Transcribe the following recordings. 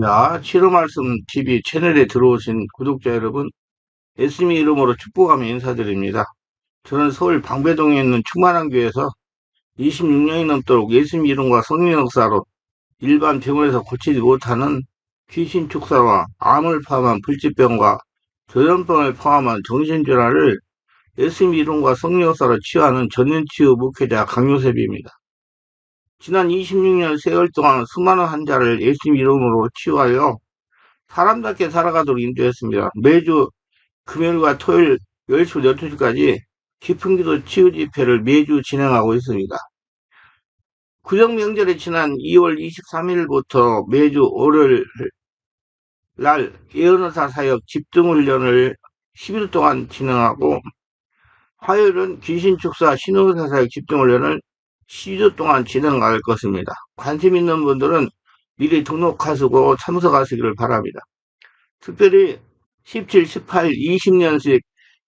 야, 치료말씀 TV 채널에 들어오신 구독자 여러분, 예수님 이름으로 축복하며 인사드립니다. 저는 서울 방배동에 있는 충만한 교회에서 26년이 넘도록 예수님 이름과 성령 역사로 일반 병원에서 고치지 못하는 귀신 축사와 암을 포함한 불치병과 조현병을 포함한 정신질환을 예수님 이름과 성령 역사로 치유하는 전인치유 목회자 강요셉입니다. 지난 26년 세월 동안 수많은 환자를 예수님 이름으로 치유하여 사람답게 살아가도록 인도했습니다. 매주 금요일과 토요일 10시부터 12시까지 깊은 기도 치유 집회를 매주 진행하고 있습니다. 구정 명절에 지난 2월 23일부터 매주 월요일 날 예언의사 사역 집중훈련을 10일 동안 진행하고, 화요일은 귀신축사 신호의사 사역 집중훈련을 12주 동안 진행할 것입니다. 관심 있는 분들은 미리 등록하시고 참석하시기를 바랍니다. 특별히 17, 18, 20년씩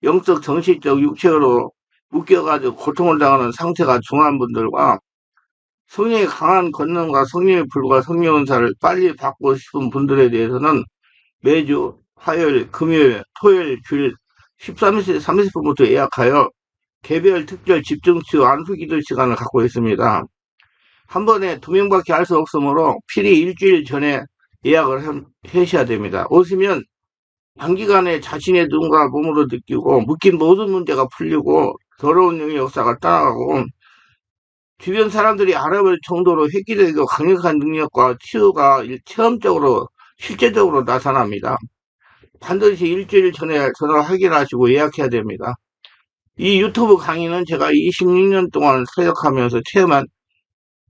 영적, 정신적, 육체로 묶여가지고 고통을 당하는 상태가 중한 분들과 성령의 강한 권능과 성령의 불과 성령 은사를 빨리 받고 싶은 분들에 대해서는 매주 화요일, 금요일, 토요일, 주일 13시 30분부터 예약하여 개별 특별 집중치유 안수기도 시간을 갖고 있습니다. 한 번에 2명밖에 할 수 없으므로 필히 일주일 전에 예약을 하셔야 됩니다. 오시면 단기간에 자신의 눈과 몸으로 느끼고 묶인 모든 문제가 풀리고 더러운 영의 역사가 떠나가고 주변 사람들이 알아볼 정도로 획기적이고 강력한 능력과 치유가 체험적으로 실제적으로 나타납니다. 반드시 일주일 전에 전화 확인하시고 예약해야 됩니다. 이 유튜브 강의는 제가 26년 동안 사역하면서 체험한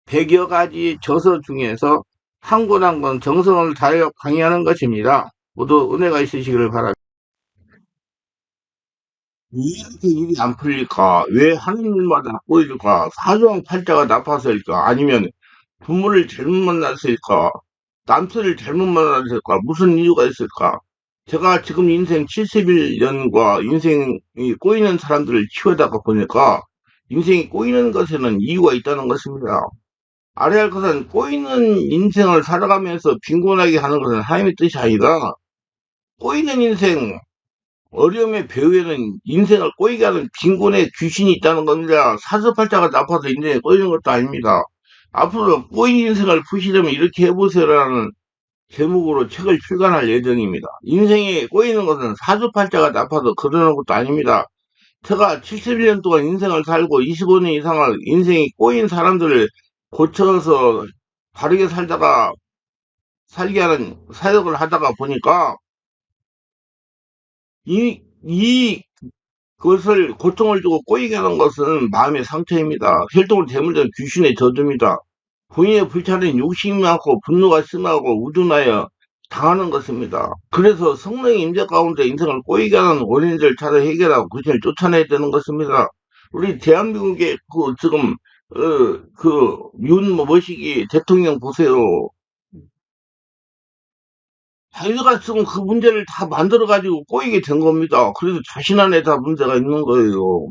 100여 가지 저서 중에서 한 권 한 권 정성을 다하여 강의하는 것입니다. 모두 은혜가 있으시기를 바랍니다. 왜 이렇게 일이 안 풀릴까? 왜 하는 일마다 꼬일까? 사주왕팔자가 나빠서일까? 아니면 부모를 잘못 만났을까? 남편을 잘못 만났을까? 무슨 이유가 있을까? 제가 지금 인생 71년과 인생이 꼬이는 사람들을 키우다가 보니까 인생이 꼬이는 것에는 이유가 있다는 것입니다. 알아야 할 것은 꼬이는 인생을 살아가면서 빈곤하게 하는 것은 하나님의 뜻이 아니라, 꼬이는 인생, 어려움의 배후에는 인생을 꼬이게 하는 빈곤의 귀신이 있다는 겁니다. 사주팔자가 나빠서 인생에 꼬이는 것도 아닙니다. 앞으로 꼬인 인생을 푸시려면 이렇게 해보세요라는 제목으로 책을 출간할 예정입니다. 인생에 꼬이는 것은 사주팔자가 나빠서 그러는 것도 아닙니다. 제가 71년 동안 인생을 살고 25년 이상을 인생이 꼬인 사람들을 고쳐서 바르게 살게 하는 사역을 하다가 보니까 그것을 고통을 주고 꼬이게 하는 것은 마음의 상처입니다. 혈통을 대물던 귀신의 저주입니다. 본인의 불찰은 욕심이 많고 분노가 심하고 우둔하여 당하는 것입니다. 그래서 성령의 임재 가운데 인생을 꼬이게 하는 원인들을 찾아 해결하고 그것을 쫓아내야 되는 것입니다. 우리 대한민국의 지금 윤 대통령 보세요. 자기가 지금 그 문제를 다 만들어가지고 꼬이게 된 겁니다. 그래서 자신 안에 다 문제가 있는 거예요.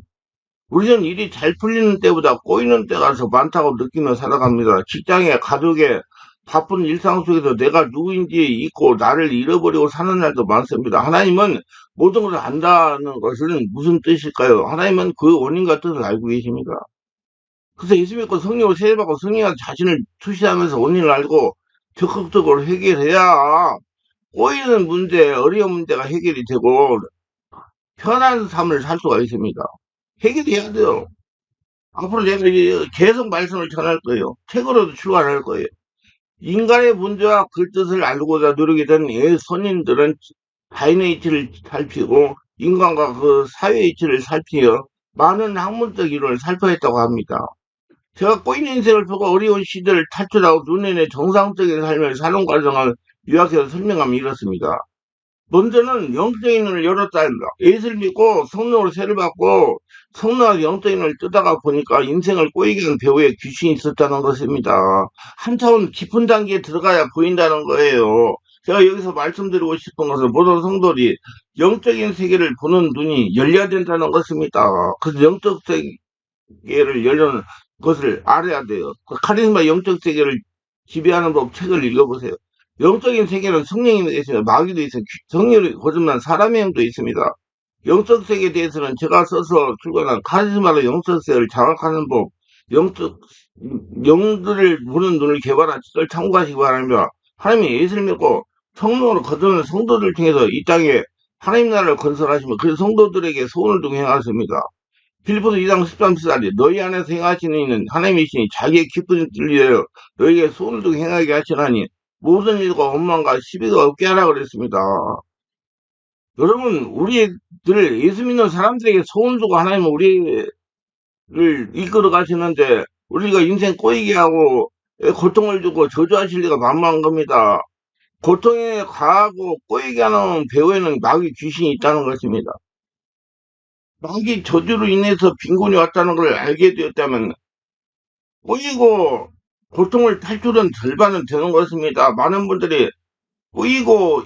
우리는 일이 잘 풀리는 때보다 꼬이는 때가 더 많다고 느끼며 살아갑니다. 직장에, 가족에, 바쁜 일상 속에서 내가 누구인지 잊고 나를 잃어버리고 사는 날도 많습니다. 하나님은 모든 것을 안다는 것은 무슨 뜻일까요? 하나님은 그 원인과 뜻을 알고 계십니다. 그래서 예수 믿고 성령을 세례받고 성령한테 자신을 투시하면서 원인을 알고 적극적으로 해결해야 꼬이는 문제, 어려운 문제가 해결이 되고 편한 삶을 살 수가 있습니다. 해결해야 돼요. 앞으로 제가 계속 말씀을 전할 거예요. 책으로도 출간할 거예요. 인간의 문제와 그 뜻을 알고자 노력이 된 선인들은 타인의 이치를 살피고 인간과 그 사회의 이치를 살피어 많은 학문적 이론을 살펴냈다고 합니다. 제가 꼬이는 인생을 보고 어려운 시대를 탈출하고 눈에는 정상적인 삶을 사는 과정을 요약해서 설명하면 이렇습니다. 먼저는 영적인 눈을 열었다 합니다. 예수를 믿고 성령으로 세를 받고 성령의 영적인 눈을 뜨다가 보니까 인생을 꼬이게 한 배후에 귀신이 있었다는 것입니다. 한 차원 깊은 단계에 들어가야 보인다는 거예요. 제가 여기서 말씀드리고 싶은 것은 모든 성도들이 영적인 세계를 보는 눈이 열려야 된다는 것입니다. 그래서 영적 세계를 열려는 것을 알아야 돼요. 카리스마 영적 세계를 지배하는 법 책을 읽어보세요. 영적인 세계는 성령이 있습니다. 마귀도 있습니다. 성령이 거듭난 사람의 영도 있습니다. 영적 세계에 대해서는 제가 써서 출간한 카리스마로 영적세를 장악하는 법, 영적, 영들을 보는 눈을 개발한 책을 참고하시기 바랍니다. 하나님의 예수를 믿고 성령으로 거듭난 성도들 중에서 이 땅에 하나님 나라를 건설하시며 그 성도들에게 소원을 두고 행하십니다. 빌립보서 2장 13절에 너희 안에서 행하시는 이는 하나님이시니 자기의 기쁨을 위하여 너희에게 소원을 두고 행하게 하시나니 모든 일과 원망과 시비가 없게 하라 그랬습니다. 여러분, 우리들 예수 믿는 사람들에게 소원 두고 하나님은 우리를 이끌어 가시는데 우리가 인생 꼬이게 하고 고통을 주고 저주하실 리가 만무한 겁니다. 고통에 가하고 꼬이게 하는 배후에는 마귀 귀신이 있다는 것입니다. 마귀 저주로 인해서 빈곤이 왔다는 걸 알게 되었다면 꼬이고 고통을 탈출은 절반은 되는 것입니다. 많은 분들이 꼬이고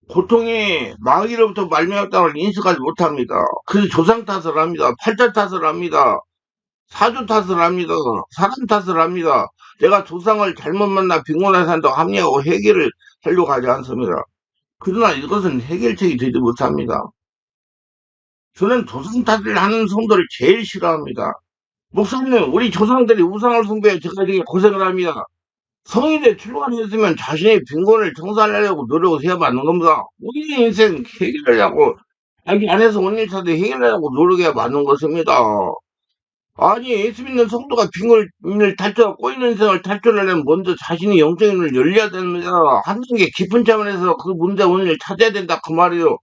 고통이 마귀로부터 말미암았다는 걸 인식하지 못합니다. 그래서 조상 탓을 합니다. 팔자 탓을 합니다. 사주 탓을 합니다. 사람 탓을 합니다. 내가 조상을 잘못 만나 빈곤에 산다고 합리하고 해결을 하려고 하지 않습니다. 그러나 이것은 해결책이 되지 못합니다. 저는 조상 탓을 하는 성도를 제일 싫어합니다. 목사님, 우리 조상들이 우상을 숭배해 제가 되게 고생을 합니다. 성인에 출간했으면 자신의 빈곤을 청산하려고 노력을 해야 맞는 겁니다. 우리의 인생 해결하려고, 자기 안에서 원일 차대 해결하려고 노력해야 맞는 것입니다. 아니, 예수 믿는 성도가 빈곤을 탈출하고 꼬이는 인생을 탈출하려면 먼저 자신의 영적인 눈을 열려야 됩니다. 한 단계 깊은 차원에서 그 문제 원인을 찾아야 된다. 그 말이요.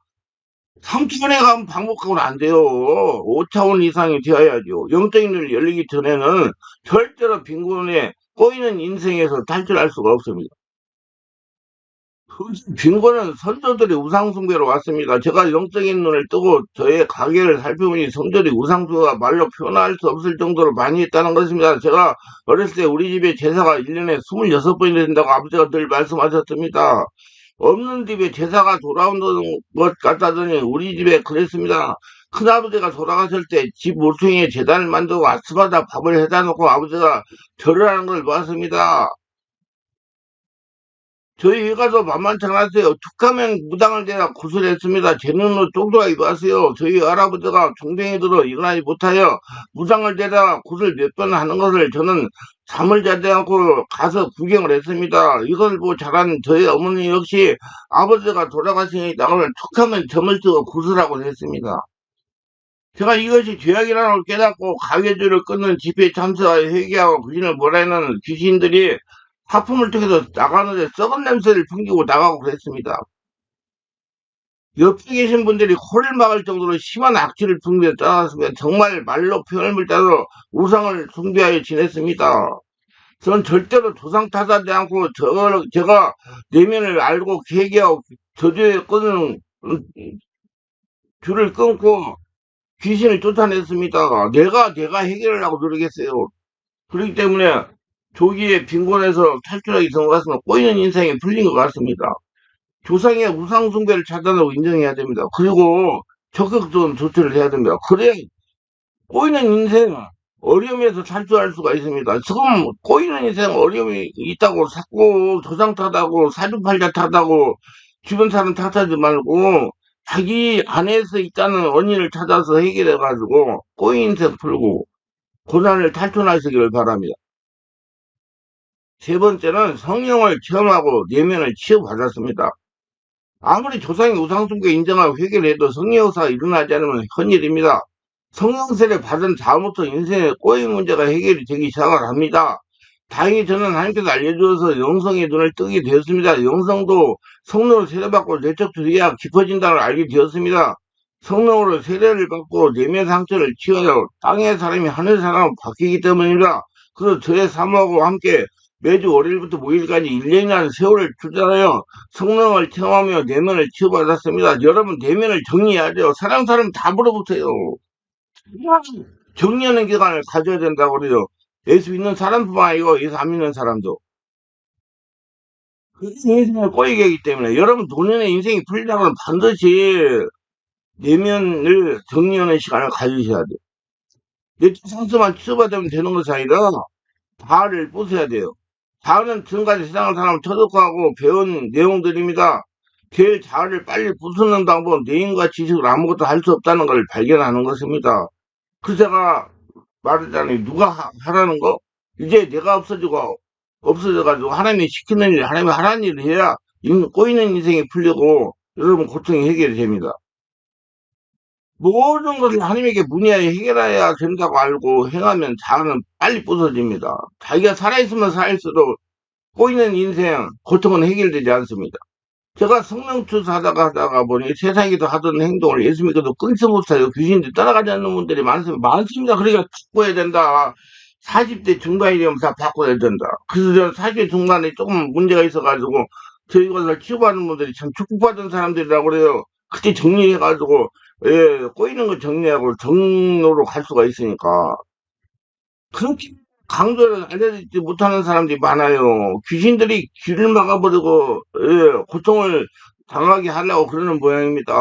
3차원에 가면 반복하고는 안 돼요. 5차원 이상이 되어야죠. 영적인 눈을 열리기 전에는 절대로 빈곤에 꼬이는 인생에서 탈출할 수가 없습니다. 빈곤은 선조들이 우상숭배로 왔습니다. 제가 영적인 눈을 뜨고 저의 가게를 살펴보니 성조들이 우상숭배가 말로 표현할 수 없을 정도로 많이 했다는 것입니다. 제가 어렸을 때 우리 집에 제사가 1년에 26번이 된다고 아버지가 늘 말씀하셨습니다. 없는 집에 제사가 돌아오는 것 같다더니 우리 집에 그랬습니다. 큰아버지가 돌아가실 때 집 모퉁이에 제단을 만들고 아침마다 밥을 해다 놓고 아버지가 절을 하는 걸 봤습니다. 저희 회가도 만만치 않았어요. 툭하면 무당을 대라 구슬했습니다. 제 눈으로 똑똑하게 봤어요. 저희 할아버지가 종병이들어 일어나지 못하여 무당을 대라 구슬 몇 번 하는 것을 저는 잠을 자지 않고 가서 구경을 했습니다. 이걸 보고 자란 저희 어머니 역시 아버지가 돌아가시니 나를 툭하면 점을 쓰고 구슬하고 했습니다. 제가 이것이 죄악이라는 걸 깨닫고 가계주를 끊는 집회에 참석하여 회개하고 귀신을 몰아내는 귀신들이 하품을 통해서 나가는데 썩은 냄새를 풍기고 나가고 그랬습니다. 옆에 계신 분들이 코를 막을 정도로 심한 악취를 풍기며 떠났습니다. 정말 말로 표현을 못해서 우상을 숭배하여 지냈습니다. 저는 절대로 조상 탓하지 않고 제가 내면을 알고 회개하고 저주에 끊는 줄을 끊고 귀신을 쫓아냈습니다. 내가 해결을 하고 노력했어요. 그렇기 때문에 조기에 빈곤에서 탈출하기 전 같으면 꼬이는 인생이 풀린 것 같습니다. 조상의 우상 숭배를 차단하고 인정해야 됩니다. 그리고 적극적인 조치를 해야 됩니다. 그래야 꼬이는 인생 어려움에서 탈출할 수가 있습니다. 지금 꼬이는 인생 어려움이 있다고 자꾸 조상 탓하고 사주팔자 탓하고 주변 사람 탓하지 말고 자기 안에서 있다는 원인을 찾아서 해결해가지고 꼬인 인생 풀고 고난을 탈출하시기를 바랍니다. 세 번째는 성령을 체험하고 내면을 치유받았습니다. 아무리 조상의 우상숭배 인정하고 회개를 해도 성령 역사가 일어나지 않으면 헌일입니다. 성령세를 받은 다음부터 인생의 꼬임 문제가 해결이 되기 시작을 합니다. 다행히 저는 하나님께서 알려주어서 영성의 눈을 뜨게 되었습니다. 영성도 성령으로 세례받고 내적 주의가 깊어진다는 걸 알게 되었습니다. 성령으로 세례를 받고 내면 상처를 치유하여 땅의 사람이 하늘 사람으로 바뀌기 때문입니다. 그래서 저의 사모하고 함께 매주 월요일부터 목요일까지 1년이라는 세월을 투자하여 성령을 체험하며 내면을 치유받았습니다. 여러분 내면을 정리해야 돼요. 사람 다 물어보세요. 정리하는 기간을 가져야 된다고 그래요. 예수 믿는 사람뿐만 아니고 예수 안 믿는 사람도. 그 인생을 꼬이게 하기 때문에 여러분 본인의 인생이 풀리려면 반드시 내면을 정리하는 시간을 가지셔야 돼요. 내적 상처만 치유받으면 되는 것이 아니라 다를 부숴야 돼요. 자아는 지금까지 세상을 사람 터득하고 배운 내용들입니다. 제일 자아를 빨리 부수는 방법은 뇌인과 지식으로 아무것도 할 수 없다는 걸 발견하는 것입니다. 그 제가 말했잖아요. 누가 하라는 거? 이제 내가 없어져가지고 하나님이 시키는 일, 하나님이 하라는 일을 해야 꼬이는 인생이 풀리고 여러분 고통이 해결이 됩니다. 모든 것을 하나님에게 문의하여 해결해야 된다고 알고 행하면 자아는 빨리 부서집니다. 자기가 살아있으면 살수록 꼬이는 인생, 고통은 해결되지 않습니다. 제가 성명추 하다가 보니 세상에서 하던 행동을 예수 믿고도 끊지 못하고 귀신들이 떠나가지 않는 분들이 많습니다. 그러니까 바꿔야 된다. 40대 중반이 되면 다 바꿔야 된다. 그래서 저는 40대 중반에 조금 문제가 있어가지고 저희 것을 치유받는 분들이 참 축복받은 사람들이라고 그래요. 그때 정리해가지고 예, 꼬이는 거 정리하고 정로로 갈 수가 있으니까. 그렇게 강조를 알려주지 못하는 사람들이 많아요. 귀신들이 귀를 막아버리고, 예, 고통을 당하게 하려고 그러는 모양입니다.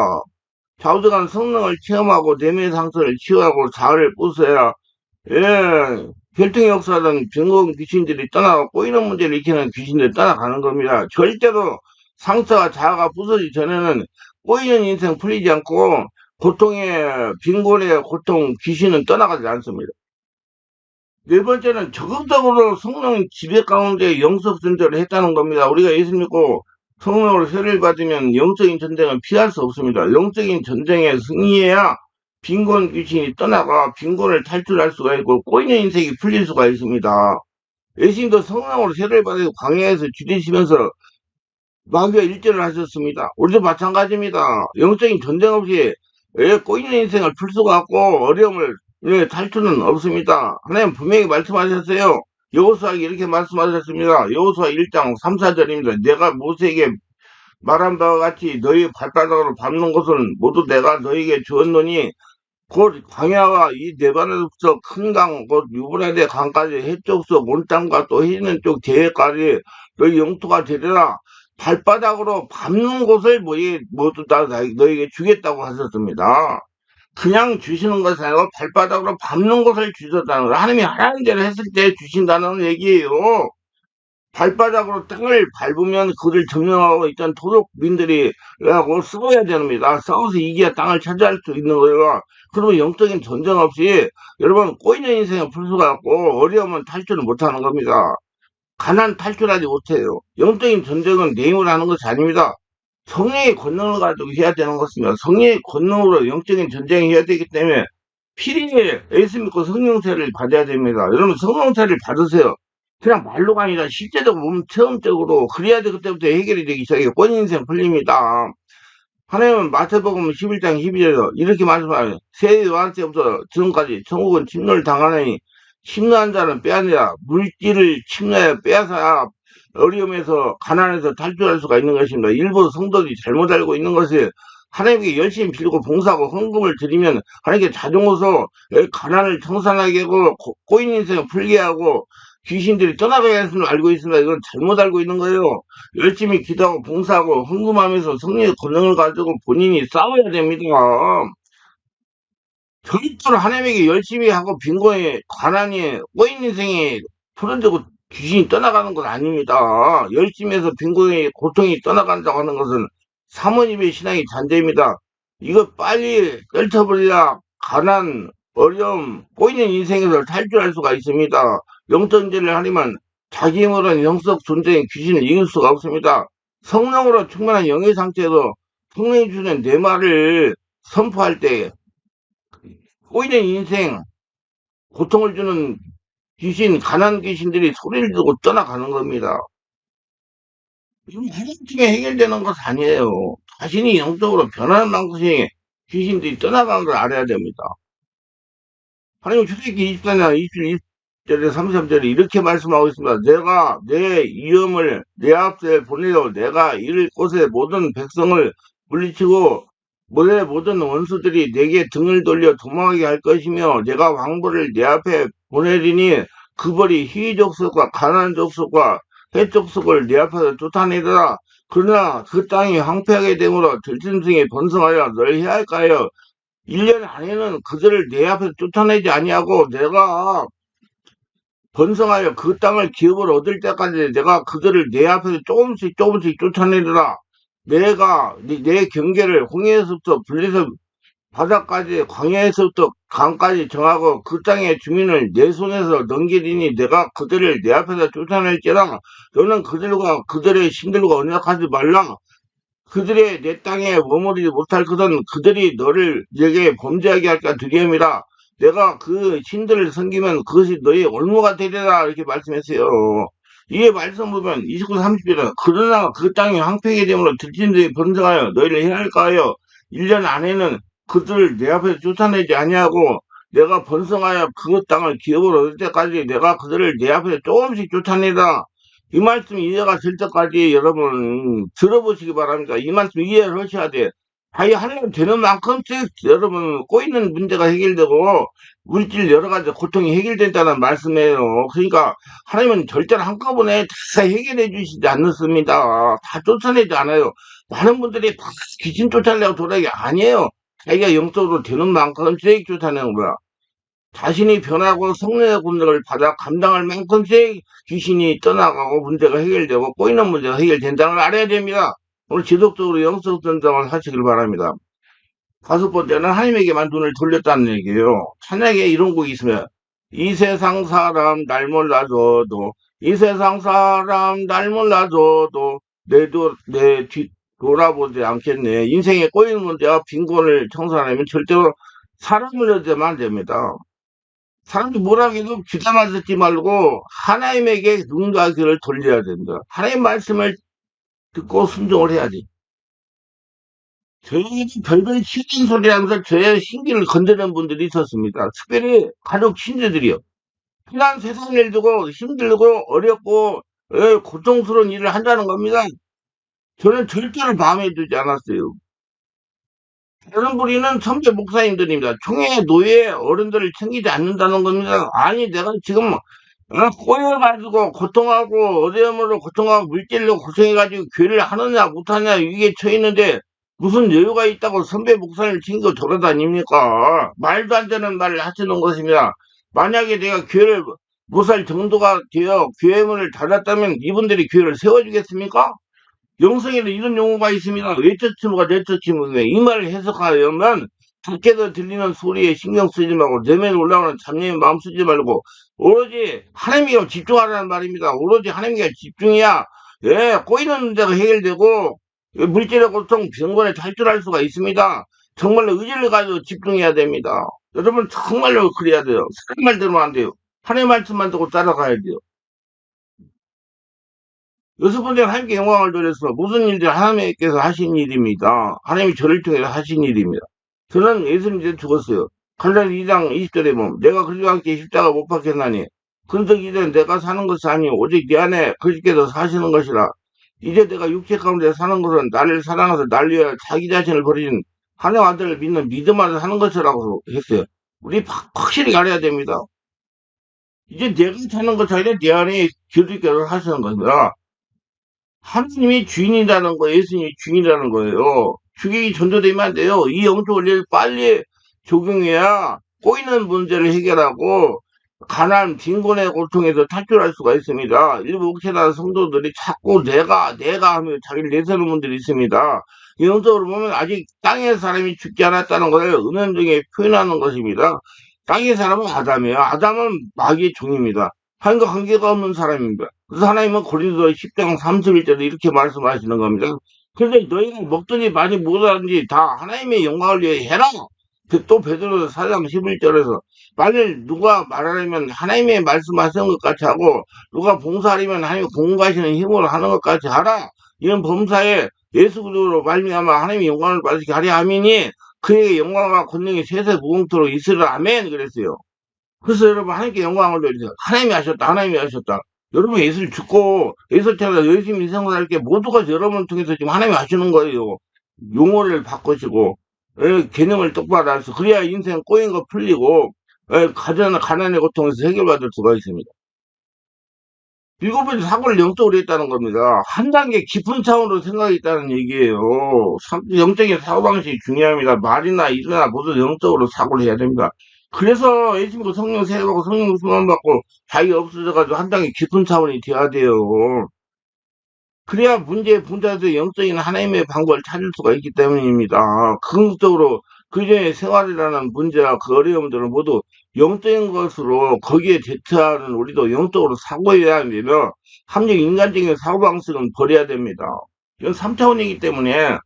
좌우지간 성능을 체험하고 내면의 상처를 치유하고 자아를 부숴야, 예, 결정의 역사는 병건 귀신들이 떠나고 꼬이는 문제를 익히는 귀신들이 떠나가는 겁니다. 절대로 상처와 자아가 부서지기 전에는 꼬이는 인생 풀리지 않고 고통의 빈곤의 고통 귀신은 떠나가지 않습니다. 네 번째는 적극적으로 성령 지배 가운데 영적 전쟁을 했다는 겁니다. 우리가 예수 믿고 성령으로 세례를 받으면 영적인 전쟁은 피할 수 없습니다. 영적인 전쟁에 승리해야 빈곤 귀신이 떠나가 빈곤을 탈출할 수가 있고 꼬이는 인생이 풀릴 수가 있습니다. 예수님도 성령으로 세례를 받아 광야에서 주되시면서 마귀와 일전을 하셨습니다. 우리도 마찬가지입니다. 영적인 전쟁 없이 꼬이는 인생을 풀 수가 없고 어려움을 탈출은 없습니다. 하나님 분명히 말씀하셨어요. 여호수아에게 이렇게 말씀하셨습니다. 여호수아 1장 3, 4절입니다. 내가 모세에게 말한 바와 같이 너희 발바닥으로 밟는 것은 모두 내가 너희에게 주었노니 곧 광야와 이 네바노서 큰 강, 곧 유브라데 강까지 해쪽서 온 땅과 또 해있는 쪽 대해까지 너희 영토가 되리라. 발바닥으로 밟는 곳을 모두 다 너희에게 주겠다고 하셨습니다. 그냥 주시는 것이 아니고 발바닥으로 밟는 것을 주셨다는 거. 하나님이 하라는 대로 했을 때 주신다는 얘기예요. 발바닥으로 땅을 밟으면 그를 점령하고 있던 토독민들이 하고 싸워야 됩니다. 싸워서 이겨야 땅을 차지할 수 있는 거예요. 그러면 영적인 전쟁 없이 여러분 꼬이는 인생을 풀 수가 없고 어려우면 탈출을 못하는 겁니다. 가난 탈출하지 못해요. 영적인 전쟁은 내 힘으로 하는 것이 아닙니다. 성령의 권능을 가지고 해야 되는 것입니다. 성령의 권능으로 영적인 전쟁을 해야 되기 때문에 필히 예수 믿고 성령세를 받아야 됩니다. 여러분 성령세를 받으세요. 그냥 말로가 아니라 실제적으로 몸 체험적으로 그래야 그때부터 해결이 되기 시작해요. 본인 인생 풀립니다. 하나님은 마태복음 11장 12절에서 이렇게 말씀하세요. 세대 요한때부터 지금까지 천국은 침노를 당하느니 침노한 자는 빼앗느라 물질을 침노해 빼앗아 어려움에서 가난에서 탈출할 수가 있는 것입니다. 일부 성도들이 잘못 알고 있는 것이 하나님께 열심히 빌고 봉사하고 헌금을 드리면 하나님께 자정어서 가난을 청산하게 하고 꼬인 인생을 풀게 하고 귀신들이 떠나가야 할줄 알고 있습니다. 이건 잘못 알고 있는 거예요. 열심히 기도하고 봉사하고 헌금하면서 성령의 권능을 가지고 본인이 싸워야 됩니다. 절대로 하나님에게 열심히 하고 빈곤에 가난이 꼬인 인생이 풀어지고 귀신이 떠나가는 건 아닙니다. 열심히 해서 빈곤의 고통이 떠나간다고 하는 것은 사모님의 신앙이 잔재입니다. 이거 빨리 떨쳐버려야 가난, 어려움, 꼬이는 인생에서 탈출할 수가 있습니다. 영적인제를 하려면 자기 힘으로는 영적 존재인 귀신을 이길 수가 없습니다. 성령으로 충만한 영의 상태에서 성령이 주는 내 말을 선포할 때 꼬이는 인생, 고통을 주는 귀신, 가난 귀신들이 소리를 듣고 떠나가는 겁니다. 이건 하루중에 해결되는 것 아니에요. 자신이 영적으로 변하는 방식에 귀신들이 떠나가는 걸 알아야 됩니다. 하나님 출애굽기 24장 22절에 33절에 이렇게 말씀하고 있습니다. 내가 내 위엄을 내 앞에 보내어 내가 이를 곳에 모든 백성을 물리치고 내 모든 원수들이 내게 등을 돌려 도망하게 할 것이며 내가 왕벌을 내 앞에 보내리니 그 벌이 희위 족속과 가나안 족속과 헷 족속을 내 앞에서 쫓아내리라. 그러나 그 땅이 황폐하게 되므로 들짐승이 번성하여 널 해할까요? 1년 안에는 그들을 내 앞에서 쫓아내지 아니하고 내가 번성하여 그 땅을 기업을 얻을 때까지 내가 그들을 내 앞에서 조금씩 조금씩 쫓아내리라. 내가 내 경계를 홍해에서부터 블레셋 바다까지 광야에서부터 강까지 정하고 그 땅의 주민을 내 손에서 넘기리니 내가 그들을 내 앞에서 쫓아낼지라. 너는 그들과 그들의 신들과 언약하지 말라. 그들의 내 땅에 머무르지 못할 것은 그들이 너를 내게 범죄하게 할까 두려움이라. 내가 그 신들을 섬기면 그것이 너의 올무가 되리라. 이렇게 말씀했어요. 이에 말씀 보면 29, 30절은 그러나 그 땅이 황폐하게 되므로 들짐승이 번성하여 너희를 해할까 하여 1년 안에는 그들을 내 앞에서 쫓아내지 아니하고 내가 번성하여 그 땅을 기업으로 얻을 때까지 내가 그들을 내 앞에서 조금씩 쫓아내라. 이 말씀 이해가 될 때까지 여러분 들어보시기 바랍니다. 이 말씀 이해를 하셔야 돼. 자기 하려면 되는 만큼씩 여러분 꼬이는 문제가 해결되고 물질 여러 가지 고통이 해결된다는 말씀이에요. 그러니까 하나님은 절대로 한꺼번에 다 해결해 주시지 않습니다. 다 쫓아내지 않아요. 많은 분들이 다 귀신 쫓아내려고 돌아가는 게 아니에요. 자기가 영적으로 되는 만큼씩 쫓아내는 거야. 자신이 변하고 성령의 권능을 받아 감당할 만큼씩 귀신이 떠나가고 문제가 해결되고 꼬이는 문제가 해결된다는 걸 알아야 됩니다. 오늘 지속적으로 영적 전쟁을 하시길 바랍니다. 5번째는 하나님에게만 눈을 돌렸다는 얘기예요. 찬양에 이런 곡이 있으면 이 세상 사람 날 몰라줘도 이 세상 사람 날 몰라줘도 내 뒤 돌아보지 않겠네. 인생에 꼬이는 문제와 빈곤을 청산하면 절대로 사람을 얻으면 안 됩니다. 사람들이 뭐라고 해도 귀담아 듣지 말고 하나님에게 눈과 귀를 돌려야 됩니다. 하나님 말씀을 듣고 순종을 해야지. 저에게도 별별 시킨 소리 하면서 저의 신기를 건드는 분들이 있었습니다. 특별히 가족 친지들이요. 그냥 세상 일 두고 힘들고 어렵고 고통스러운 일을 한다는 겁니다. 저는 절대로 마음에 두지 않았어요. 다른 부리는 선배 목사님들입니다. 총회 노예 어른들을 챙기지 않는다는 겁니다. 아니 내가 지금 꼬여가지고 고통하고 어려움으로 고통하고 물질로 고생해가지고 교회를 하느냐 못하냐 위기에 처했는데 무슨 여유가 있다고 선배 목사님을 챙기고 돌아다닙니까? 말도 안 되는 말을 하시는 것입니다. 만약에 내가 교회를 못 살 정도가 되어 교회 문을 닫았다면 이분들이 교회를 세워주겠습니까? 영성에는 이런 용어가 있습니다. 외처치무가 내처치무가 이 말을 해석하려면 밖에서 들리는 소리에 신경 쓰지 말고 내면에 올라오는 잡념의 마음 쓰지 말고 오로지 하나님께 집중하라는 말입니다. 오로지 하나님께 집중해야 꼬이는 문제가 해결되고 물질의 고통, 병건에 탈출할 수가 있습니다. 정말로 의지를 가지고 집중해야 됩니다. 여러분 정말로 그래야 돼요. 사람 말 들으면 안 돼요. 하나님 말씀만 듣고 따라가야 돼요. 6번째는 하나님께 영광을 돌려서 모든 일들이 하나님께서 하신 일입니다. 하나님이 저를 통해서 하신 일입니다. 저는 예수님 이제 죽었어요. 갈라디 2장 20절에 보면 내가 그리스도와 함께 십자가 못 박혔나니 그런즉 이제 내가 사는 것이 아니요 오직 내 안에 그리스도께서 사시는 것이라. 이제 내가 육체 가운데 사는 것은 나를 사랑해서 날 위하여 자기 자신을 버리신 하나님 아들을 믿는 믿음 안에 사는 것이라고 했어요. 우리 확실히 알아야 됩니다. 이제 내가 사는 것이 아니라 내 안에 그리스도께서 사시는 것이라. 하나님이 주인이라는 거예요. 예수님이 주인이라는 거예요. 주객이 전도되면 안 돼요. 이 영적 원리를 빨리 적용해야 꼬이는 문제를 해결하고 가난, 빈곤의 고통에서 탈출할 수가 있습니다. 일부 옥체나 성도들이 자꾸 내가 하며 자기를 내세우는 분들이 있습니다. 영적으로 보면 아직 땅의 사람이 죽지 않았다는 것을 은연중에 표현하는 것입니다. 땅의 사람은 아담이에요. 아담은 마귀의 종입니다. 하나님과 관계가 없는 사람입니다. 그래서 하나님은 고린도 10장 31절에 이렇게 말씀하시는 겁니다. 그런데 너희는 먹든지 많이 못하든지 다 하나님의 영광을 위해 해라. 또 베드로 4장 11절에서 만일 누가 말하려면 하나님의 말씀하시는 것 같이 하고 누가 봉사하려면 하나님 공부하시는 힘으로 하는 것 같이 하라. 이런 범사에 예수 그리스도로 말미암아 하나님의 영광을 받으시게 하려 함이니 그에게 영광과 권능이 세세 무궁토록 있으라. 아멘. 그랬어요. 그래서 여러분 하나님께 영광을 돌리세요. 하나님이 하셨다. 하나님이 하셨다. 여러분 예수를 죽고 예수 태어나 열심히 인생을 게 모두가 여러분을 통해서 지금 하나님이 하시는 거예요. 용어를 바꾸시고 개념을 똑바로 알아서 그래야 인생 꼬인 거 풀리고 가난의 고통에서 해결받을 수가 있습니다. 7번째 사고를 영적으로 했다는 겁니다. 한 단계 깊은 차원으로 생각이 있다는 얘기예요. 영적인 사고방식이 중요합니다. 말이나 일이나 모두 영적으로 사고를 해야 됩니다. 그래서 예수님도 성령 세례받고 성령 수만 받고 자기 없어져가지고 한 단계 깊은 차원이 돼야 돼요. 그래야 문제의 분자에서 영적인 하나님의 방법을 찾을 수가 있기 때문입니다. 궁극적으로 그전에 생활이라는 문제와 그 어려움들은 모두 영적인 것으로 거기에 대처하는 우리도 영적으로 사고해야 하며 합리적 인간적인 사고방식은 버려야 됩니다. 이건 3차원이기 때문에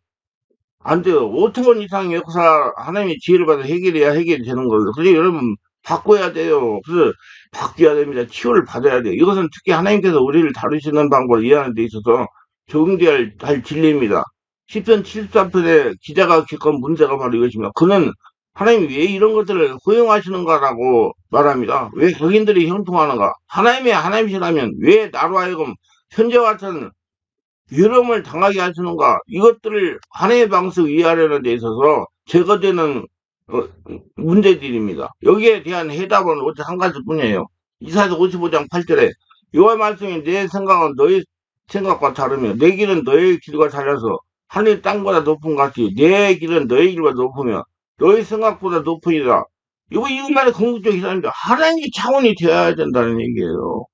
안 돼요. 5차원 이상의 역사, 하나님의 지혜를 받아 해결해야 해결이 되는 거예요. 그래서 여러분, 바꿔야 돼요. 그래서 바뀌어야 됩니다. 치유를 받아야 돼요. 이것은 특히 하나님께서 우리를 다루시는 방법을 이해하는 데 있어서 적용되어야 할 진리입니다. 시편 73편의 기자가 겪은 문제가 바로 이것입니다. 그는 하나님이 왜 이런 것들을 허용하시는가라고 말합니다. 왜 악인들이 형통하는가? 하나님의 하나님이시라면 왜 나로 하여금 현재와 같은 위험을 당하게 하시는가? 이것들을 하나의 방식 이해하려는 데 있어서 제거되는 문제들입니다. 여기에 대한 해답은 오직 한 가지뿐이에요. 이사야 55장 8절에 여호와 말씀이 내 생각은 너희 생각과 다르며 내 길은 너의 길과 달라서 하늘 땅보다 높은 같이 내 길은 너의 길보다 높으며 너희 생각보다 높으리라. 이것만의 궁극적이라는데 하나님의 차원이 되어야 된다는 얘기예요.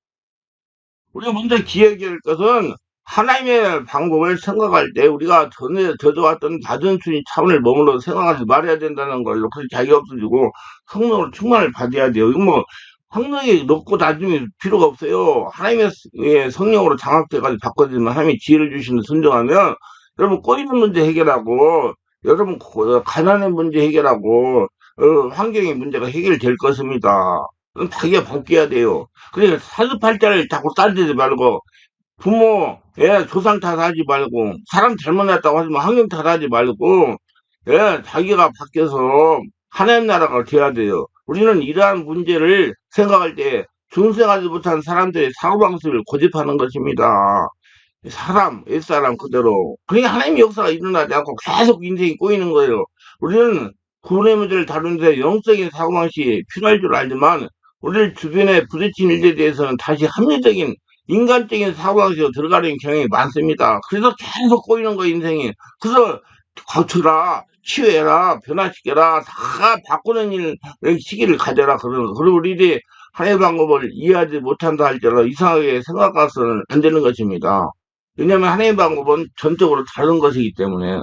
우리가 먼저 기억해야 할 것은 하나님의 방법을 생각할 때 우리가 전에 저져왔던 낮은 순위 차원을 머물러 생각하지 말아야 된다는 걸로 그래서 자기가 없어지고 성령으로 충만을 받아야 돼요. 이거 뭐 성령이 높고 낮음이 필요가 없어요. 하나님의 성령으로 장악돼가지고 바꿔지면 하나님이 지혜를 주시는 순종하면 여러분 꼬이는 문제 해결하고 여러분 가난의 문제 해결하고 환경의 문제가 해결될 것입니다. 그럼 자기가 바뀌어야 돼요. 그러니까 사주팔자를 자꾸 따지지 말고 부모, 조상 탓하지 말고 사람 잘못했다고 하지만 환경 탓하지 말고 자기가 바뀌어서 하나님 나라가 돼야 돼요. 우리는 이러한 문제를 생각할 때 중생하지 못한 사람들의 사고방식을 고집하는 것입니다. 사람, 옛사람 그대로. 그러니까 하나님의 역사가 일어나지 않고 계속 인생이 꼬이는 거예요. 우리는 구원의 문제를 다루는데 영적인 사고방식이 필요할 줄 알지만 우리 주변에 부딪힌 일에 대해서는 다시 합리적인 인간적인 사고방식으로 들어가는 경향이 많습니다. 그래서 계속 꼬이는 거예요, 인생이. 그래서 고쳐라, 치유해라, 변화시켜라, 다 바꾸는 시기를 가져라, 그러는 거. 그리고 우리들이 하나의 방법을 이해하지 못한다 할지라도 이상하게 생각해서는 안 되는 것입니다. 왜냐하면 하나의 방법은 전적으로 다른 것이기 때문에.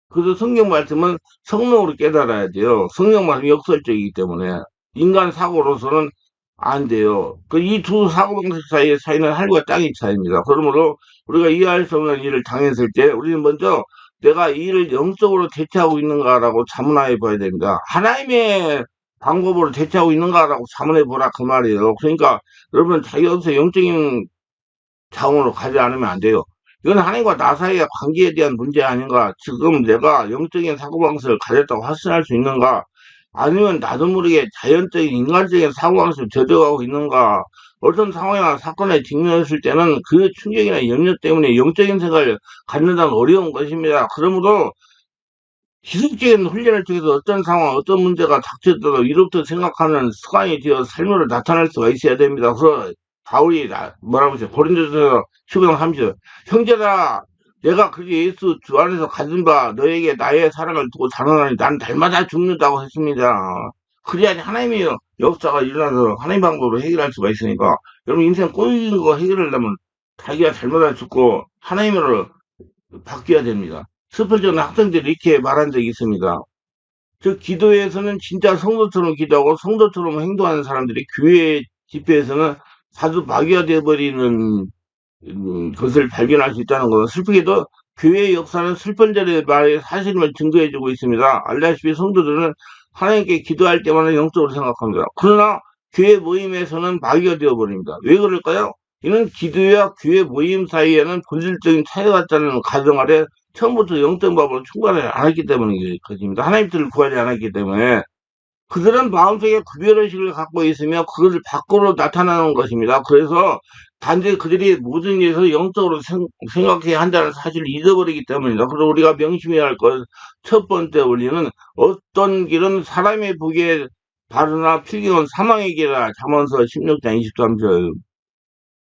그래서 성경 말씀은 성령으로 깨달아야 돼요. 성경 말씀이 역설적이기 때문에. 인간 사고로서는 안 돼요. 그 이 두 사고방식 사이의 차이는 하늘과 땅의 차이입니다. 그러므로 우리가 이해할 수 없는 일을 당했을 때 우리는 먼저 내가 이 일을 영적으로 대처하고 있는가라고 자문해 봐야 됩니다. 하나님의 방법으로 대처하고 있는가라고 자문해 보라 그 말이에요. 그러니까 여러분 자기 없어 영적인 차원으로 가지 않으면 안 돼요. 이건 하나님과 나 사이의 관계에 대한 문제 아닌가? 지금 내가 영적인 사고방식을 가졌다고 확신할 수 있는가? 아니면 나도 모르게 자연적인 인간적인 사고방식을 저져가고 있는가? 어떤 상황이나 사건에 직면했을 때는 그 충격이나 염려 때문에 영적인 생각을 갖는다는 어려운 것입니다. 그러므로 지속적인 훈련을 통해서 어떤 상황, 어떤 문제가 닥쳐도 이로부터 생각하는 습관이 되어 삶으로 나타날 수가 있어야 됩니다. 그래서 바울이 뭐라고 했어요? 고린도서 15장 30절. 형제라, 내가 그리 예수 주 안에서 가진 바 너에게 나의 사랑을 두고 자라나니 난 날마다 죽는다고 했습니다. 그래야지 하나님의 역사가 일어나서 하나님 방법으로 해결할 수가 있으니까 여러분 인생 꼬이는 거 해결하려면 자기가 잘못을 죽고 하나님으로 바뀌어야 됩니다. 스펄전 학생들이 이렇게 말한 적이 있습니다. 저 기도에서는 진짜 성도처럼 기도하고 성도처럼 행동하는 사람들이 교회 집회에서는 사주 마귀가 되어버리는 것을 발견할 수 있다는 것은 슬프게도 교회의 역사는 슬픈절의 말의 사실임을 증거해주고 있습니다. 알다시피 성도들은 하나님께 기도할 때마다 영적으로 생각합니다. 그러나 교회 모임에서는 마귀가 되어버립니다. 왜 그럴까요? 이는 기도와 교회 모임 사이에는 본질적인 차이가 있다는 가정 아래 처음부터 영적 방법을 충분하지 않았기 때문인 것입니다. 하나님 뜻을 구하지 않았기 때문에 그들은 마음속에 구별의식을 갖고 있으며 그것을 밖으로 나타나는 것입니다. 그래서 단지 그들이 모든 일에서 영적으로 생각해야 한다는 사실을 잊어버리기 때문입니다. 그래서 우리가 명심해야 할 것, 첫 번째 원리는 어떤 길은 사람의 보기에 바르나 필경은 사망의 길이라 잠언서 16장 23절.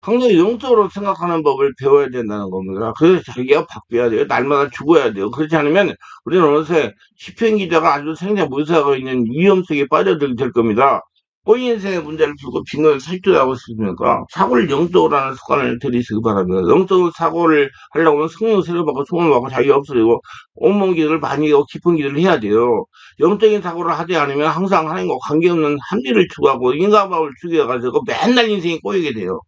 항상 영적으로 생각하는 법을 배워야 된다는 겁니다. 그래서 자기가 바뀌어야 돼요. 날마다 죽어야 돼요. 그렇지 않으면 우리는 어느새 시편 기자가 아주 생자무사하고 있는 위험 속에 빠져들게 될 겁니다. 본인 인생의 문제를 풀고 빈곤을 탈출하고 싶습니까? 사고를 영적으로 하는 습관을 들이시기 바랍니다. 영적으로 사고를 하려고 하면 성령 세례 받고 소원을 받고 자기가 없어지고 온몸 기도를 많이 하고 깊은 기도를 해야 돼요. 영적인 사고를 하지 않으면 항상 하나님과 관계없는 합리를 추구하고 인간마음을 죽여가지고 맨날 인생이 꼬이게 돼요.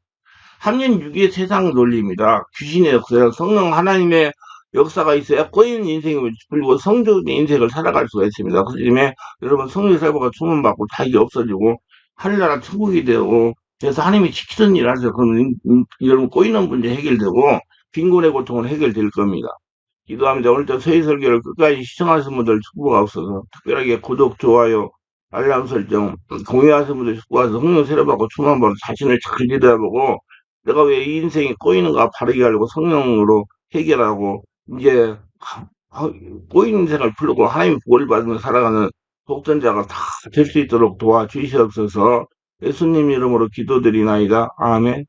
삼년육의 세상 논리입니다. 귀신의 역사랑 성령 하나님의 역사가 있어야 꼬이는 인생을 그리고 성적인 인생을 살아갈 수가 있습니다. 그 때문에 여러분 성령 살보가 주문받고 자기 없어지고 하늘나라 천국이 되고 그래서 하나님이 지키던 일을 하죠. 그럼 여러분 꼬이는 문제 해결되고 빈곤의 고통은 해결될 겁니다. 기도합니다. 오늘도 서희 설교를 끝까지 시청하신 분들 축복가 없어서 특별하게 구독, 좋아요, 알람 설정, 공유하신 분들 축복하서 성령 세례받고 충만받고 자신을 잘 기도해보고 내가 왜 이 인생이 꼬이는가 바르게 하려고 성령으로 해결하고 이제 꼬인 인생을 풀고 하나님 복을 받으며 살아가는 독전자가 다 될 수 있도록 도와주시옵소서. 예수님 이름으로 기도드리나이다. 아멘.